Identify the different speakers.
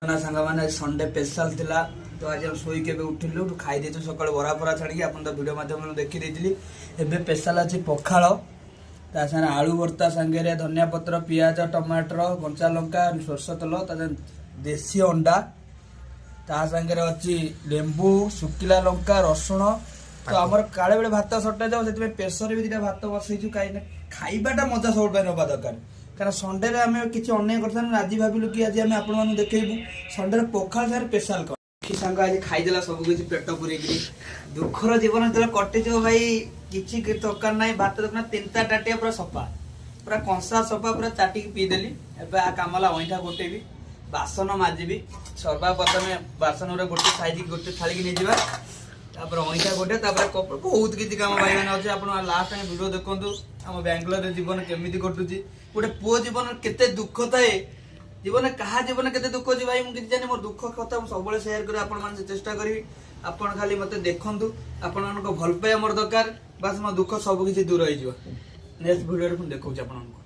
Speaker 1: ना सांग मैंने संडे स्पेशल थिला तो आज हम शोई के उठिलु खाई देछु सकाळ बरा बरा छाड़ी आपन तो वीडियो माध्यम देखि देइली एबे स्पेशल अछि पखाळ ता साने आलू भर्ता संगे रे धनिया पत्र पियाज टमाटर कंचा लंका सरस तेल ता देसी अंडा ता संगे रे अछि लेंबू सुकिला लंका रसुण तो हमर काळे बेले भात सट्टा जाओ सेति प्रेशर भी दिटा भात बसैछु काई खाइबाटा मजा सब पे नबा दरकार कारण संडे रे आमे किछि अन्य करथान आज भाबिलु कि आज आमे आपन मानु देखेबु संडे रे पखाळ सार स्पेशल कर कि संग आज खाइ देला सब किछि पेट पुरै कि दुखर जीवन तले कटि जो भाई किछि के तोकार नै भात देखना तीनटा टाटिया पूरा सफा पूरा कंसा सफा पूरा चाटी के पी देली एबे आ कामला ओइठा गोटेबी बासन माजिबी सर्वा प्रथमे बासन रे गोटे साइज गोटे थाली के नै जिबा तापर ओइठा गोटे तापर कप बहुत किछि काम भाई माने अछि आपण लास्ट टाइम वीडियो देखंतु हम बेंगलोर रे जीवन केमिति कटुची गोटे पुओ जीवन केते दुख थाए जीवन कहा जीवन केते दुख अछि भाई मु किछि जानि मोर दुख कथा मु सबले शेयर करे आपण मान से चेष्टा करिवि आपण खाली मते देखंतु आपण मान को भल पाए मोर दरकार बस मो दुख सब किछि दूर होई जिवो नेक्स्ट वीडियो रे देखौ छी आपण